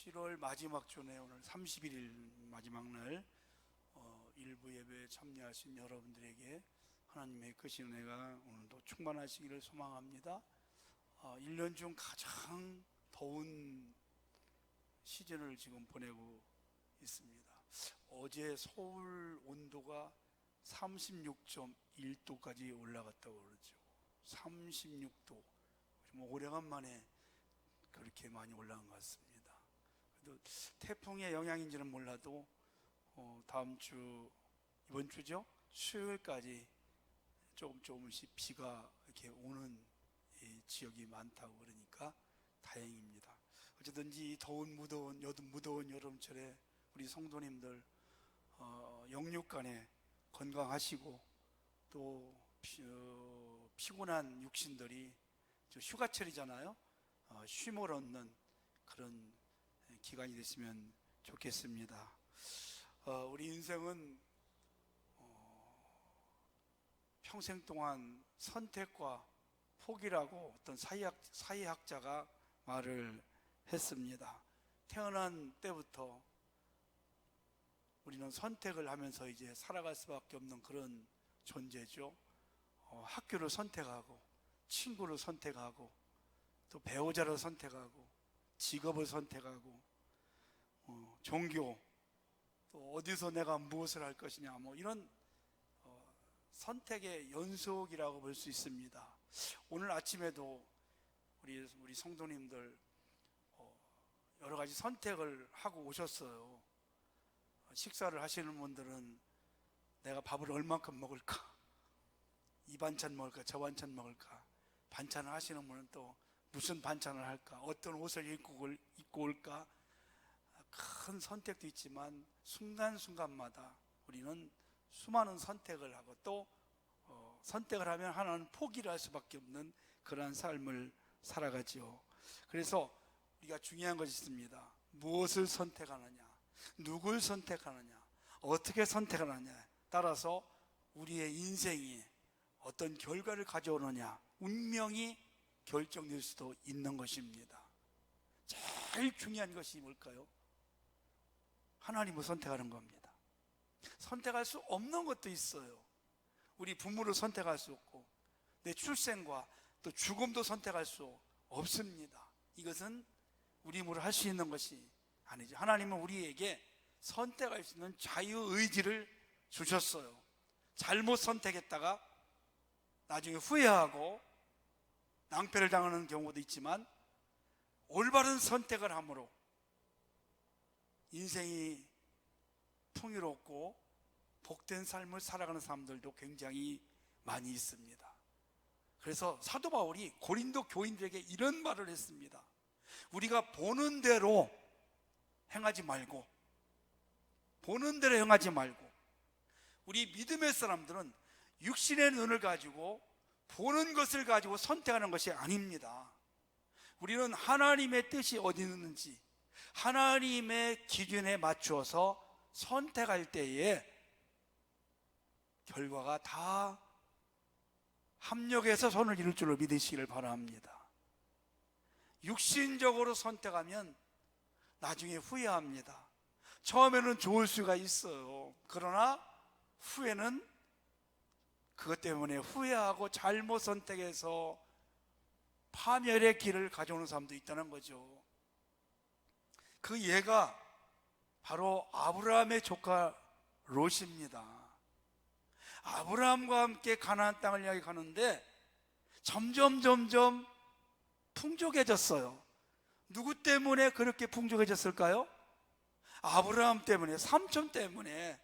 7월 마지막 주네. 오늘 31일 마지막 날 일부 예배에 참여하신 여러분들에게 하나님의 크신 은혜가 오늘도 충만하시기를 소망합니다. 1년 중 가장 더운 시즌을 지금 보내고 있습니다. 어제 서울 온도가 36.1도까지 올라갔다고 그러죠. 36도. 뭐 오래간만에 그렇게 많이 올라간 것 같습니다. 그래도 태풍의 영향인지는 몰라도 다음 주, 이번 주죠? 수요일까지 조금씩 비가 이렇게 오는 지역이 많다고 그러니까 다행입니다. 어쨌든지 더운 무더운 여름철에 우리 성도님들 영육간에 건강하시고 또 피곤한 육신들이 휴가철이잖아요. 쉼을 얻는 그런 기간이 됐으면 좋겠습니다. 우리 인생은 평생 동안 선택과 포기라고 어떤 사회학자가 말을 했습니다. 태어난 때부터 우리는 선택을 하면서 이제 살아갈 수밖에 없는 그런 존재죠. 학교를 선택하고 친구를 선택하고 또 배우자를 선택하고 직업을 선택하고 종교, 또 어디서 내가 무엇을 할 것이냐, 이런 선택의 연속이라고 볼 수 있습니다. 오늘 아침에도 우리 성도님들 여러 가지 선택을 하고 오셨어요. 식사를 하시는 분들은 내가 밥을 얼만큼 먹을까, 이 반찬 먹을까, 저 반찬 먹을까, 반찬을 하시는 분은 또 무슨 반찬을 할까, 어떤 옷을 입고 올까, 큰 선택도 있지만 순간순간마다 우리는 수많은 선택을 하고 또 선택을 하면 하나는 포기를 할 수밖에 없는 그러한 삶을 살아가지요. 그래서 우리가 중요한 것이 있습니다. 무엇을 선택하느냐, 누굴 선택하느냐, 어떻게 선택하느냐에 따라서 우리의 인생이 어떤 결과를 가져오느냐, 운명이 결정될 수도 있는 것입니다. 제일 중요한 것이 뭘까요? 하나님을 선택하는 겁니다. 선택할 수 없는 것도 있어요. 우리 부모를 선택할 수 없고 내 출생과 또 죽음도 선택할 수 없습니다. 이것은 우리 힘으로 할 수 있는 것이 아니죠. 하나님은 우리에게 선택할 수 있는 자유의지를 주셨어요. 잘못 선택했다가 나중에 후회하고 낭패를 당하는 경우도 있지만 올바른 선택을 함으로 인생이 풍요롭고 복된 삶을 살아가는 사람들도 굉장히 많이 있습니다. 그래서 사도 바울이 고린도 교인들에게 이런 말을 했습니다. 우리가 보는 대로 행하지 말고, 우리 믿음의 사람들은 육신의 눈을 가지고 보는 것을 가지고 선택하는 것이 아닙니다. 우리는 하나님의 뜻이 어디 있는지 하나님의 기준에 맞추어서 선택할 때에 결과가 다 합력해서 손을 이룰 줄로 믿으시기를 바랍니다. 육신적으로 선택하면 나중에 후회합니다. 처음에는 좋을 수가 있어요. 그러나 후회는 그것 때문에 후회하고 잘못 선택해서 파멸의 길을 가져오는 사람도 있다는 거죠. 그 예가 바로 아브라함의 조카 롯입니다. 아브라함과 함께 가나안 땅을 향해 가는데 점점 풍족해졌어요. 누구 때문에 그렇게 풍족해졌을까요? 아브라함 때문에, 삼촌 때문에.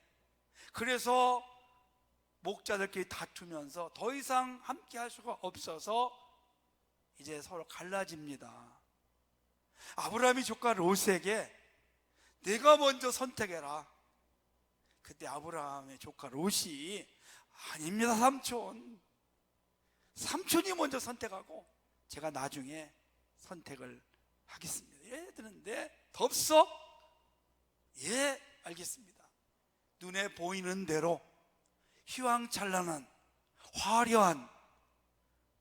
그래서 목자들끼리 다투면서 더 이상 함께 할 수가 없어서 이제 서로 갈라집니다. 아브라함이 조카 롯에게 내가 먼저 선택해라. 그때 아브라함의 조카 롯이 아닙니다, 삼촌이 먼저 선택하고 제가 나중에 선택을 하겠습니다. 얘들은데 덥석? 예, 알겠습니다. 눈에 보이는 대로 휘황찬란한 화려한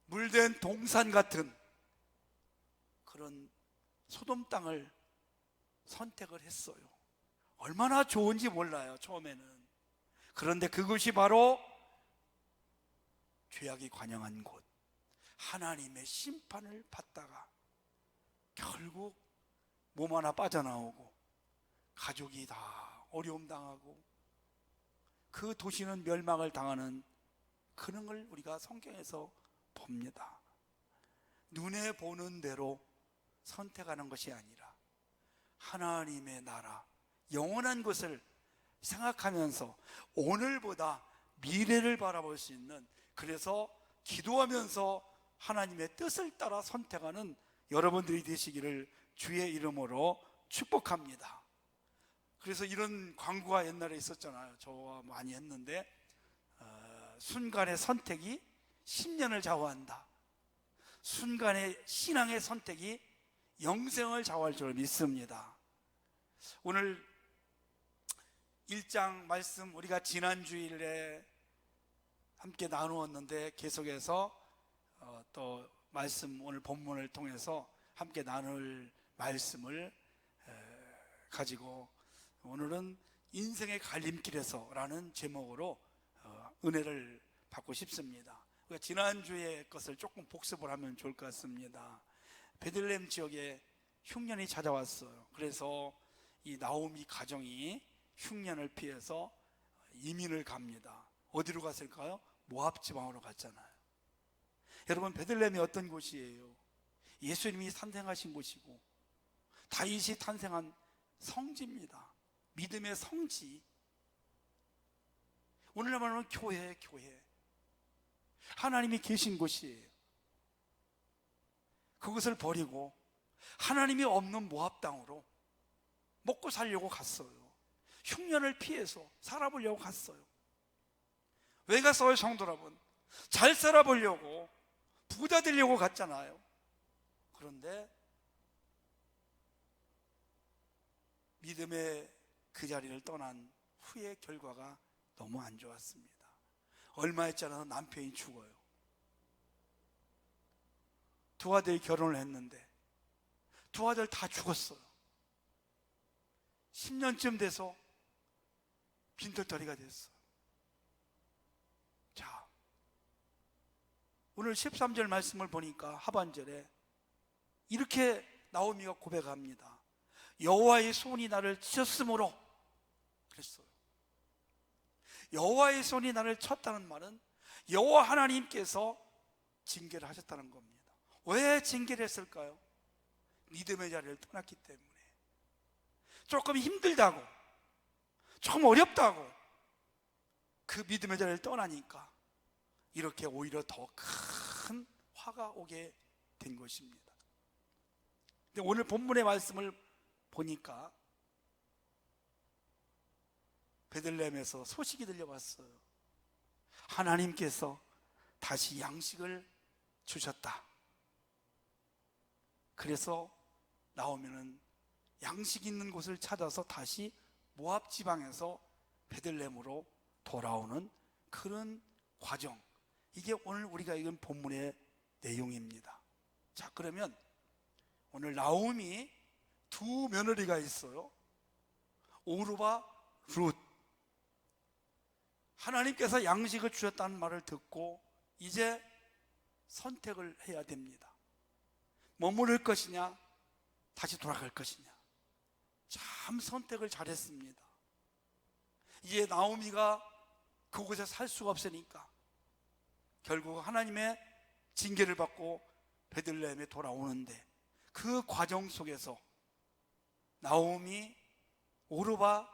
물된 동산 같은 그런 소돔 땅을 선택을 했어요. 얼마나 좋은지 몰라요, 처음에는. 그런데 그것이 바로 죄악이 관영한 곳, 하나님의 심판을 받다가 결국 몸 하나 빠져나오고 가족이 다 어려움 당하고 그 도시는 멸망을 당하는 그런 걸 우리가 성경에서 봅니다. 눈에 보는 대로 선택하는 것이 아니라 하나님의 나라, 영원한 것을 생각하면서 오늘보다 미래를 바라볼 수 있는, 그래서 기도하면서 하나님의 뜻을 따라 선택하는 여러분들이 되시기를 주의 이름으로 축복합니다. 그래서 이런 광고가 옛날에 있었잖아요. 저와 많이 했는데 순간의 선택이 10년을 좌우한다. 순간의 신앙의 선택이 영생을 좌우할 줄 믿습니다. 오늘 1장 말씀 우리가 지난 주일에 함께 나누었는데 계속해서 또 말씀, 오늘 본문을 통해서 함께 나눌 말씀을 가지고 오늘은 인생의 갈림길에서 라는 제목으로 은혜를 받고 싶습니다. 지난주의 것을 조금 복습을 하면 좋을 것 같습니다. 베들레헴 지역에 흉년이 찾아왔어요. 그래서 이 나오미 가정이 흉년을 피해서 이민을 갑니다. 어디로 갔을까요? 모압 지방으로 갔잖아요. 여러분, 베들레헴이 어떤 곳이에요? 예수님이 탄생하신 곳이고 다윗이 탄생한 성지입니다. 믿음의 성지. 오늘날 말하면 교회. 하나님이 계신 곳이에요. 그것을 버리고 하나님이 없는 모압 땅으로 먹고 살려고 갔어요. 흉년을 피해서 살아보려고 갔어요. 왜 갔어요, 성도 여러분? 잘 살아보려고, 부자 되려고 갔잖아요. 그런데 믿음의 그 자리를 떠난 후의 결과가 너무 안 좋았습니다. 얼마 있지 않아서 남편이 죽어요. 두 아들이 결혼을 했는데 두 아들 다 죽었어요. 10년쯤 돼서 빈털터리가 됐어요. 자, 오늘 13절 말씀을 보니까 하반절에 이렇게 나오미가 고백합니다. 여호와의 손이 나를 치셨으므로, 그랬어요. 여호와의 손이 나를 쳤다는 말은 여호와 하나님께서 징계를 하셨다는 겁니다. 왜 징계를 했을까요? 믿음의 자리를 떠났기 때문에. 조금 힘들다고, 조금 어렵다고 그 믿음의 자리를 떠나니까 이렇게 오히려 더 큰 화가 오게 된 것입니다. 근데 오늘 본문의 말씀을 보니까 베들레헴에서 소식이 들려왔어요. 하나님께서 다시 양식을 주셨다. 그래서 나오면은 양식 있는 곳을 찾아서 다시 모압 지방에서 베들레헴으로 돌아오는 그런 과정, 이게 오늘 우리가 읽은 본문의 내용입니다. 자, 그러면 오늘 나오미 두 며느리가 있어요. 오르바, 룻. 하나님께서 양식을 주셨다는 말을 듣고 이제 선택을 해야 됩니다. 머무를 것이냐, 다시 돌아갈 것이냐. 참 선택을 잘했습니다. 이제 나오미가 그곳에 살 수가 없으니까 결국 하나님의 징계를 받고 베들레헴에 돌아오는데, 그 과정 속에서 나오미, 오르바,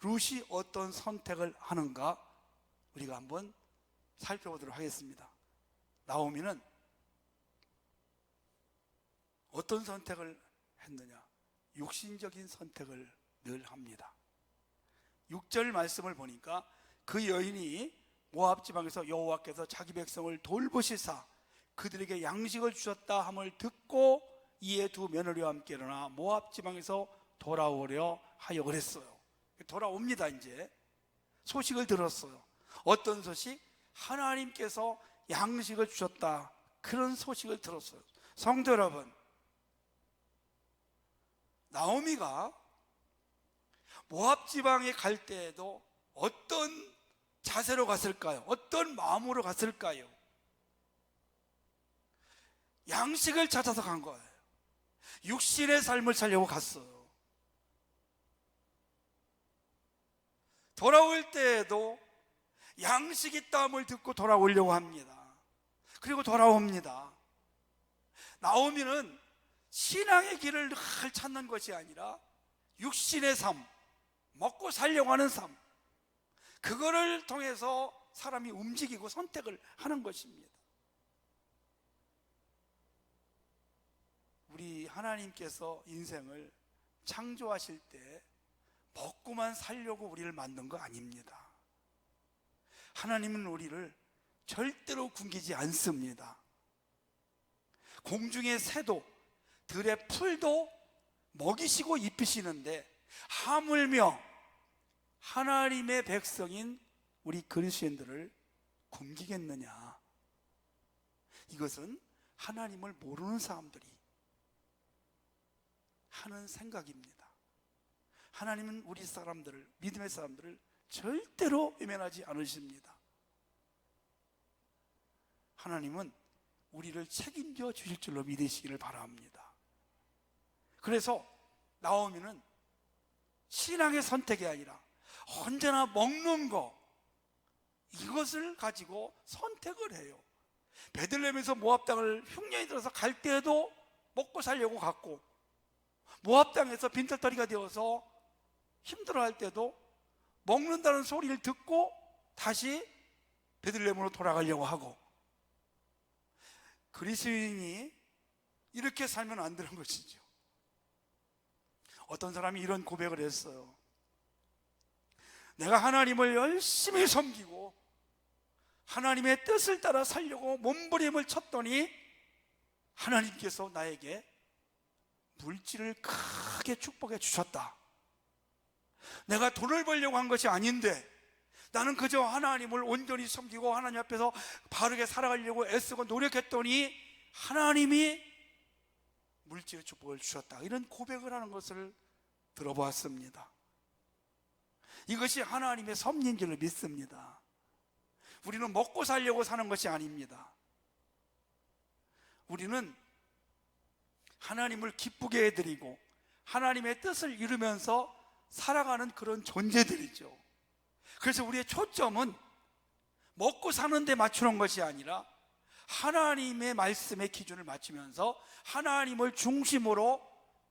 룻이 어떤 선택을 하는가 우리가 한번 살펴보도록 하겠습니다. 나오미는 어떤 선택을 했느냐? 육신적인 선택을 늘 합니다. 6절 말씀을 보니까 그 여인이 모압 지방에서 여호와께서 자기 백성을 돌보시사 그들에게 양식을 주셨다 함을 듣고 이에 두 며느리와 함께 일어나 모압 지방에서 돌아오려 하여 그랬어요. 돌아옵니다. 이제 소식을 들었어요. 어떤 소식? 하나님께서 양식을 주셨다, 그런 소식을 들었어요. 성도 여러분, 나오미가 모압 지방에 갈 때에도 어떤 자세로 갔을까요? 어떤 마음으로 갔을까요? 양식을 찾아서 간 거예요. 육신의 삶을 살려고 갔어요. 돌아올 때에도 양식이 있다함을 듣고 돌아오려고 합니다. 그리고 돌아옵니다. 나오미는 신앙의 길을 늘 찾는 것이 아니라 육신의 삶, 먹고 살려고 하는 삶, 그거를 통해서 사람이 움직이고 선택을 하는 것입니다. 우리 하나님께서 인생을 창조하실 때 먹고만 살려고 우리를 만든 거 아닙니다. 하나님은 우리를 절대로 굶기지 않습니다. 공중의 새도 들의 풀도 먹이시고 입히시는데 하물며 하나님의 백성인 우리 그리스도인들을 굶기겠느냐? 이것은 하나님을 모르는 사람들이 하는 생각입니다. 하나님은 우리 사람들을, 믿음의 사람들을 절대로 외면하지 않으십니다. 하나님은 우리를 책임져 주실 줄로 믿으시기를 바랍니다. 그래서 나오미는 신앙의 선택이 아니라 언제나 먹는 거, 이것을 가지고 선택을 해요. 베들레헴에서 모압 땅을 흉년이 들어서 갈 때에도 먹고 살려고 갔고, 모압 땅에서 빈털터리가 되어서 힘들어할 때도 먹는다는 소리를 듣고 다시 베들레헴으로 돌아가려고 하고, 그리스도인이 이렇게 살면 안 되는 것이죠. 어떤 사람이 이런 고백을 했어요. 내가 하나님을 열심히 섬기고 하나님의 뜻을 따라 살려고 몸부림을 쳤더니 하나님께서 나에게 물질을 크게 축복해 주셨다. 내가 돈을 벌려고 한 것이 아닌데 나는 그저 하나님을 온전히 섬기고 하나님 앞에서 바르게 살아가려고 애쓰고 노력했더니 하나님이 물질의 축복을 주셨다. 이런 고백을 하는 것을 들어보았습니다. 이것이 하나님의 섭리인 줄로 믿습니다. 우리는 먹고 살려고 사는 것이 아닙니다. 우리는 하나님을 기쁘게 해드리고 하나님의 뜻을 이루면서 살아가는 그런 존재들이죠. 그래서 우리의 초점은 먹고 사는 데 맞추는 것이 아니라 하나님의 말씀의 기준을 맞추면서 하나님을 중심으로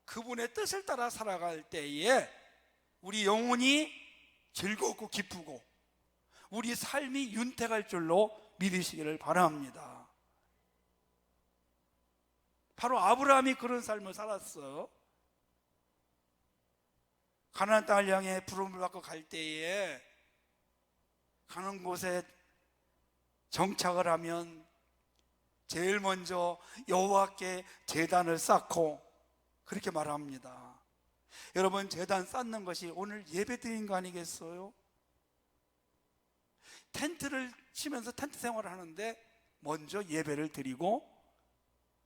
그분의 뜻을 따라 살아갈 때에 우리 영혼이 즐겁고 기쁘고 우리 삶이 윤택할 줄로 믿으시기를 바랍니다. 바로 아브라함이 그런 삶을 살았어요. 가나안 땅을 향해 부름을 받고 갈 때에 가는 곳에 정착을 하면 제일 먼저 여호와께 제단을 쌓고 그렇게 말합니다. 여러분, 제단 쌓는 것이 오늘 예배 드린 거 아니겠어요? 텐트를 치면서 텐트 생활을 하는데 먼저 예배를 드리고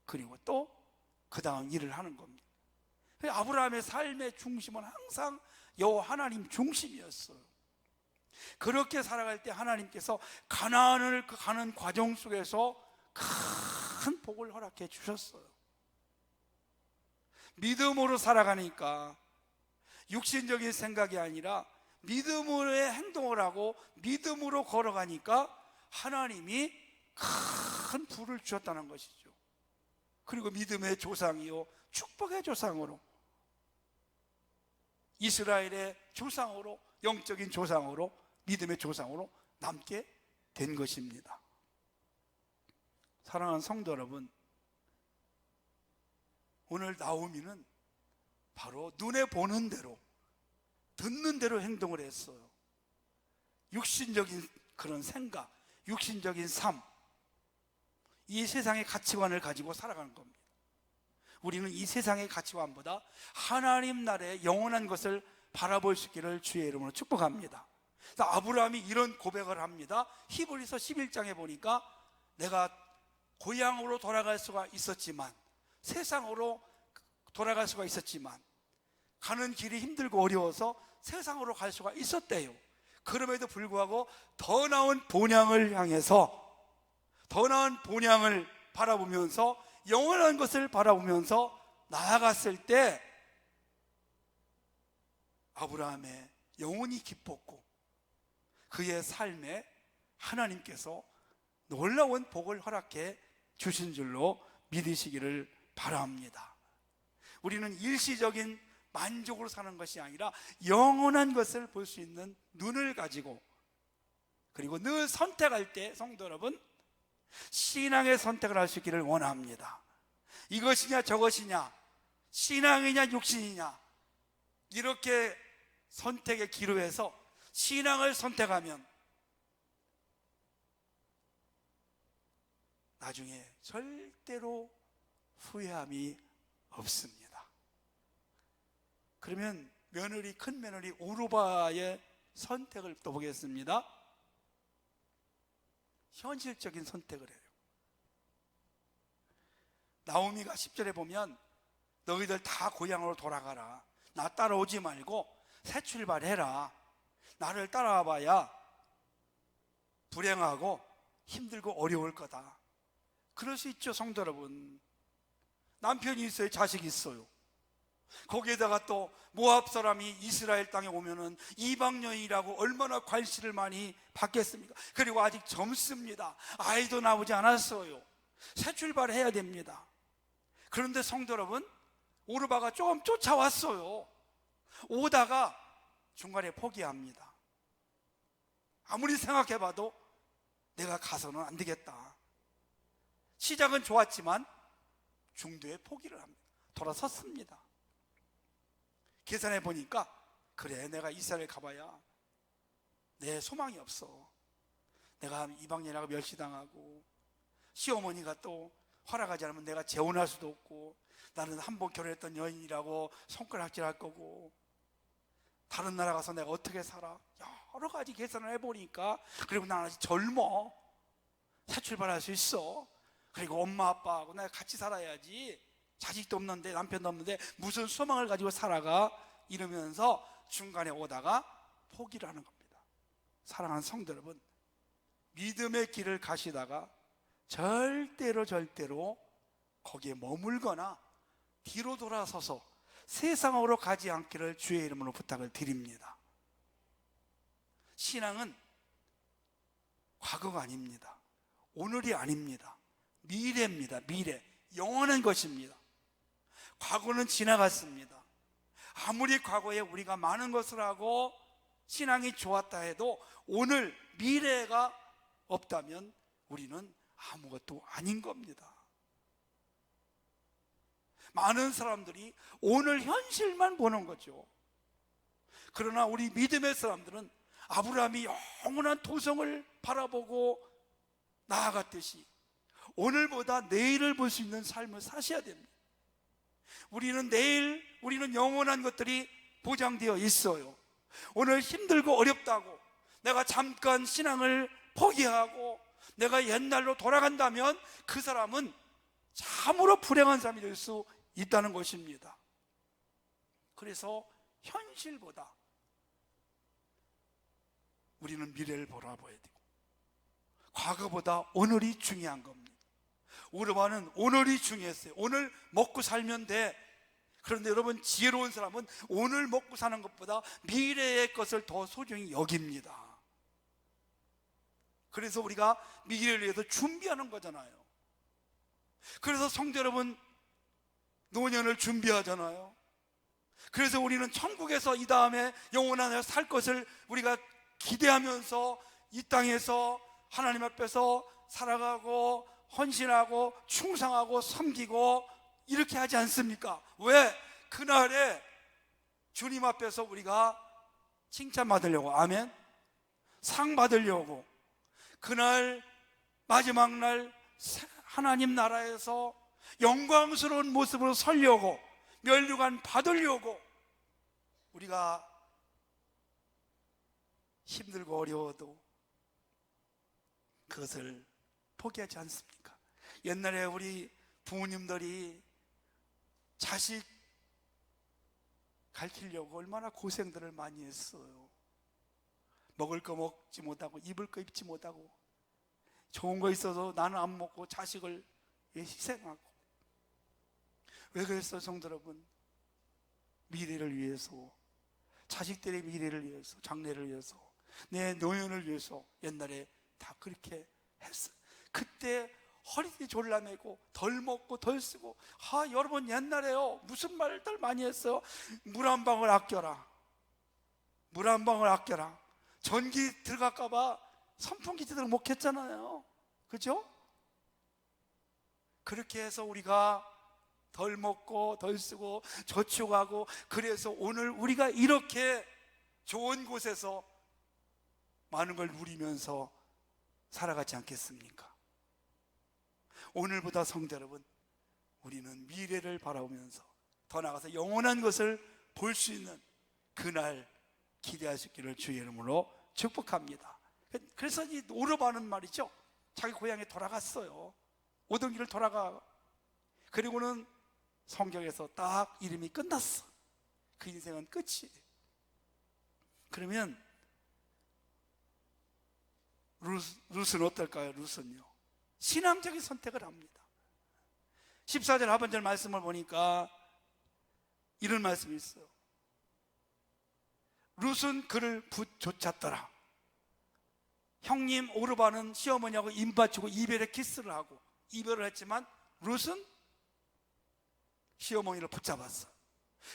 그리고 또 그 다음 일을 하는 겁니다. 아브라함의 삶의 중심은 항상 여호와 하나님 중심이었어요. 그렇게 살아갈 때 하나님께서 가나안을 가는 과정 속에서 큰 복을 허락해 주셨어요. 믿음으로 살아가니까 육신적인 생각이 아니라 믿음으로의 행동을 하고 믿음으로 걸어가니까 하나님이 큰 부를 주셨다는 것이죠. 그리고 믿음의 조상이요 축복의 조상으로, 이스라엘의 조상으로, 영적인 조상으로, 믿음의 조상으로 남게 된 것입니다. 사랑하는 성도 여러분, 오늘 나오미는 바로 눈에 보는 대로 듣는 대로 행동을 했어요. 육신적인 그런 생각, 육신적인 삶, 이 세상의 가치관을 가지고 살아가는 겁니다. 우리는 이 세상의 가치관보다 하나님 나라의 영원한 것을 바라볼 수 있기를 주의 이름으로 축복합니다. 그래서 아브라함이 이런 고백을 합니다. 히브리서 11장에 보니까 내가 고향으로 돌아갈 수가 있었지만, 세상으로 돌아갈 수가 있었지만 가는 길이 힘들고 어려워서 세상으로 갈 수가 있었대요. 그럼에도 불구하고 더 나은 본향을 향해서, 더 나은 본향을 바라보면서, 영원한 것을 바라보면서 나아갔을 때 아브라함의 영혼이 기뻤고 그의 삶에 하나님께서 놀라운 복을 허락해 주신 줄로 믿으시기를 바랍니다. 우리는 일시적인 만족으로 사는 것이 아니라 영원한 것을 볼 수 있는 눈을 가지고, 그리고 늘 선택할 때 성도 여러분, 신앙의 선택을 할 수 있기를 원합니다. 이것이냐 저것이냐, 신앙이냐 육신이냐, 이렇게 선택의 기로에서 신앙을 선택하면 나중에 절대로 후회함이 없습니다. 그러면 큰 며느리 오르바의 선택을 또 보겠습니다. 현실적인 선택을 해요. 나오미가 10절에 보면 너희들 다 고향으로 돌아가라, 나 따라오지 말고 새 출발해라, 나를 따라와 봐야 불행하고 힘들고 어려울 거다. 그럴 수 있죠, 성도 여러분. 남편이 있어요, 자식이 있어요. 거기에다가 또 모압 사람이 이스라엘 땅에 오면은 이방 여인이라고 얼마나 관심을 많이 받겠습니까? 그리고 아직 젊습니다. 아이도 나오지 않았어요. 새 출발해야 됩니다. 그런데 성도 여러분, 오르바가 조금 쫓아왔어요. 오다가 중간에 포기합니다. 아무리 생각해봐도 내가 가서는 안 되겠다. 시작은 좋았지만 중도에 포기를 합니다. 돌아섰습니다. 계산해 보니까 그래, 내가 이스라엘 가봐야 내 소망이 없어. 내가 이방인하고 멸시당하고 시어머니가 또 허락하지 않으면 내가 재혼할 수도 없고, 나는 한 번 결혼했던 여인이라고 손가락질할 거고, 다른 나라 가서 내가 어떻게 살아? 여러 가지 계산을 해보니까, 그리고 나는 아직 젊어, 새 출발할 수 있어. 그리고 엄마 아빠하고 내가 같이 살아야지, 자식도 없는데 남편도 없는데 무슨 소망을 가지고 살아가, 이러면서 중간에 오다가 포기를 하는 겁니다. 사랑하는 성도 여러분, 믿음의 길을 가시다가 절대로 거기에 머물거나 뒤로 돌아서서 세상으로 가지 않기를 주의 이름으로 부탁을 드립니다. 신앙은 과거가 아닙니다. 오늘이 아닙니다. 미래입니다. 미래, 영원한 것입니다. 과거는 지나갔습니다. 아무리 과거에 우리가 많은 것을 하고 신앙이 좋았다 해도 오늘 미래가 없다면 우리는 아무것도 아닌 겁니다. 많은 사람들이 오늘 현실만 보는 거죠. 그러나 우리 믿음의 사람들은 아브라함이 영원한 토성을 바라보고 나아갔듯이 오늘보다 내일을 볼 수 있는 삶을 사셔야 됩니다. 우리는 영원한 것들이 보장되어 있어요. 오늘 힘들고 어렵다고 내가 잠깐 신앙을 포기하고 내가 옛날로 돌아간다면 그 사람은 참으로 불행한 사람이 될 수 있다는 것입니다. 그래서 현실보다 우리는 미래를 바라봐야 되고, 과거보다 오늘이 중요한 겁니다. 오르바는 오늘이 중요했어요. 오늘 먹고 살면 돼. 그런데 여러분, 지혜로운 사람은 오늘 먹고 사는 것보다 미래의 것을 더 소중히 여깁니다. 그래서 우리가 미래를 위해서 준비하는 거잖아요. 그래서 성도 여러분, 노년을 준비하잖아요. 그래서 우리는 천국에서 이 다음에 영원한 살 것을 우리가 기대하면서 이 땅에서 하나님 앞에서 살아가고 헌신하고 충성하고 섬기고 이렇게 하지 않습니까? 왜? 그날에 주님 앞에서 우리가 칭찬받으려고, 아멘, 상 받으려고, 그날 마지막 날 하나님 나라에서 영광스러운 모습으로 서려고, 면류관 받으려고 우리가 힘들고 어려워도 그것을 포기하지 않습니까? 옛날에 우리 부모님들이 자식 가르치려고 얼마나 고생들을 많이 했어요. 먹을 거 먹지 못하고 입을 거 입지 못하고 좋은 거 있어도 나는 안 먹고 자식을 희생하고. 왜 그랬어요, 성도 여러분? 미래를 위해서, 자식들의 미래를 위해서, 장래를 위해서, 내 노년을 위해서 옛날에 다 그렇게 했어요. 그때 허리띠 졸라매고 덜 먹고 덜 쓰고. 여러분 옛날에요 무슨 말들 많이 했어요? 물 한 방울 아껴라, 물 한 방울 아껴라. 전기 들어갈까봐 선풍기 제대로 못 켰잖아요. 그죠? 그렇게 해서 우리가 덜 먹고 덜 쓰고 저축하고, 그래서 오늘 우리가 이렇게 좋은 곳에서 많은 걸 누리면서 살아가지 않겠습니까? 오늘보다 성도 여러분, 우리는 미래를 바라보면서 더 나아가서 영원한 것을 볼 수 있는 그날 기대하시기를 주의 이름으로 축복합니다. 그래서 이 오르바는 말이죠, 자기 고향에 돌아갔어요. 오던 길을 돌아가. 그리고는 성경에서 딱 이름이 끝났어. 그 인생은 끝이. 그러면 룻은 어떨까요? 룻은요 신앙적인 선택을 합니다. 14절 하반절 말씀을 보니까 이런 말씀이 있어요. 룻은 그를 붙쫓았더라. 형님 오르바는 시어머니하고 입 맞추고 이별의 키스를 하고 이별을 했지만 룻은 시어머니를 붙잡았어.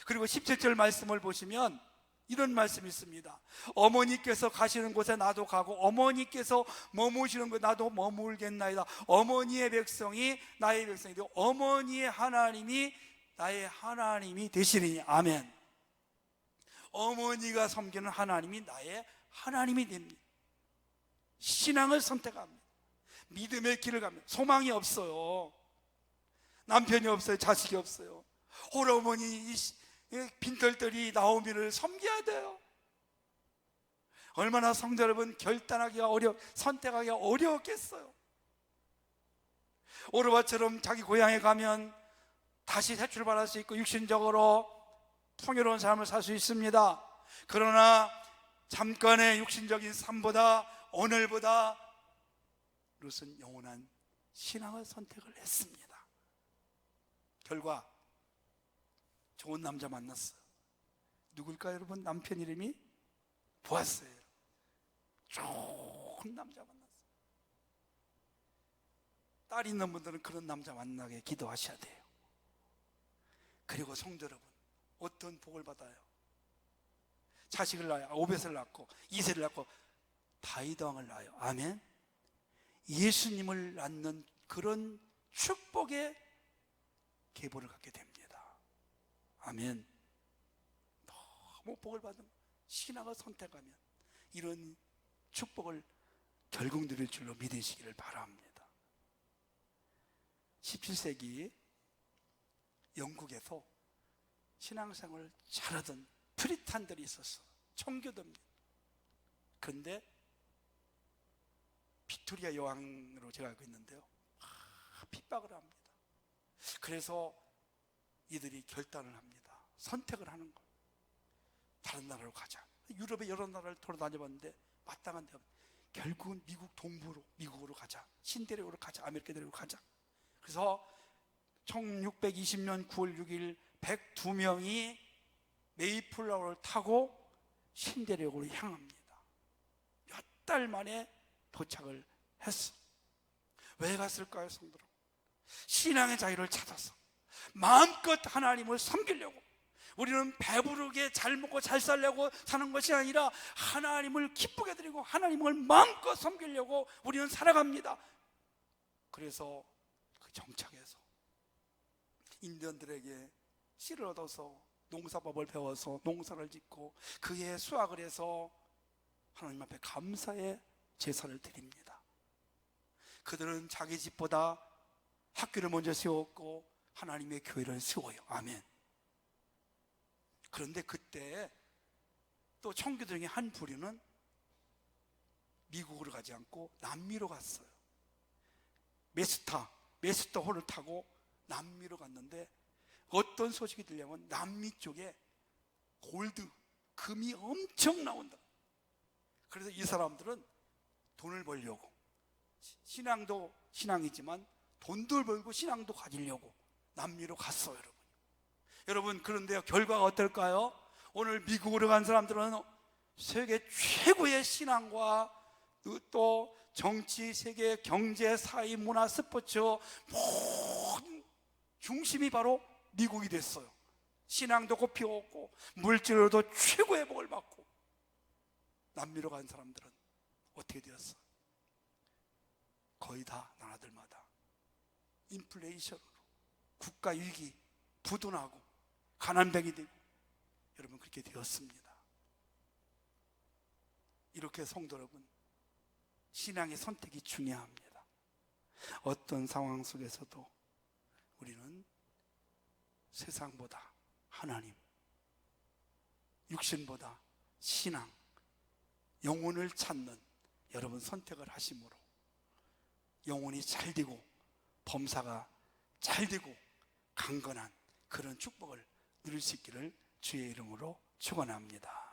그리고 17절 말씀을 보시면 이런 말씀이 있습니다. 어머니께서 가시는 곳에 나도 가고 어머니께서 머무시는 곳에 나도 머물겠나이다. 어머니의 백성이 나의 백성이 되고 어머니의 하나님이 나의 하나님이 되시리니. 아멘. 어머니가 섬기는 하나님이 나의 하나님이 됩니다. 신앙을 선택합니다. 믿음의 길을 갑니다. 소망이 없어요. 남편이 없어요. 자식이 없어요. 홀어머니 빈털들이 나오미를 섬겨야 돼요. 얼마나 성도 여러분 결단하기가 선택하기가 어려웠겠어요. 오르바처럼 자기 고향에 가면 다시 새 출발할 수 있고 육신적으로 풍요로운 삶을 살 수 있습니다. 그러나 잠깐의 육신적인 삶보다 오늘보다 룻은 영원한 신앙을 선택을 했습니다. 결과 좋은 남자 만났어요. 누굴까요, 여러분? 남편 이름이 보아스예요. 좋은 남자 만났어요. 딸 있는 분들은 그런 남자 만나게 기도하셔야 돼요. 그리고 성도 여러분, 어떤 복을 받아요? 자식을 낳아요. 오벳을 낳고 이세를 낳고 다윗 왕을 낳아요. 아멘. 예수님을 낳는 그런 축복의 계보를 갖게 됩니다. 아멘. 너무 복을 받은 신앙을 선택하면 이런 축복을 결국 누릴 줄로 믿으시기를 바랍니다. 17세기 영국에서 신앙생활을 잘하던 프리탄들이 있었어. 청교도입니다. 그런데 빅토리아 여왕으로 제가 알고 있는데요, 핍박을 합니다. 그래서 이들이 결단을 합니다. 선택을 하는 거예요. 다른 나라로 가자. 유럽의 여러 나라를 돌아다녀봤는데 마땅한 데가 결국은 미국 동부로, 미국으로 가자. 신대륙으로 가자. 아메리카 대륙으로 가자. 그래서 1620년 9월 6일 102명이 메이플라워를 타고 신대륙으로 향합니다. 몇 달 만에 도착을 했어. 왜 갔을까요, 성도로? 신앙의 자유를 찾아서 마음껏 하나님을 섬기려고. 우리는 배부르게 잘 먹고 잘 살려고 사는 것이 아니라 하나님을 기쁘게 드리고 하나님을 마음껏 섬기려고 우리는 살아갑니다. 그래서 그 정착에서 인디언들에게 씨를 얻어서 농사법을 배워서 농사를 짓고 그의 수확을 해서 하나님 앞에 감사의 제사를 드립니다. 그들은 자기 집보다 학교를 먼저 세웠고 하나님의 교회를 세워요. 아멘. 그런데 그때 또 청교도 중에 한 부류는 미국으로 가지 않고 남미로 갔어요. 메스터호를 타고 남미로 갔는데 어떤 소식이 들려면 남미 쪽에 골드, 금이 엄청 나온다. 그래서 이 사람들은 돈을 벌려고, 신앙도 신앙이지만 돈도 벌고 신앙도 가지려고 남미로 갔어요. 여러분, 그런데요, 결과가 어떨까요? 오늘 미국으로 간 사람들은 세계 최고의 신앙과 또 정치, 세계 경제, 사회, 문화, 스포츠 모든 중심이 바로 미국이 됐어요. 신앙도 꽃피웠고 물질로도 최고의 복을 받고. 남미로 간 사람들은 어떻게 되었어요? 거의 다 나라들마다 인플레이션으로 국가 위기, 부도나고 가난병이 되고, 여러분, 그렇게 되었습니다. 이렇게 성도 여러분, 신앙의 선택이 중요합니다. 어떤 상황 속에서도 우리는 세상보다 하나님, 육신보다 신앙, 영혼을 찾는 여러분 선택을 하심으로 영혼이 잘 되고 범사가 잘 되고 강건한 그런 축복을 누릴 수 있기를 주의 이름으로 축원합니다.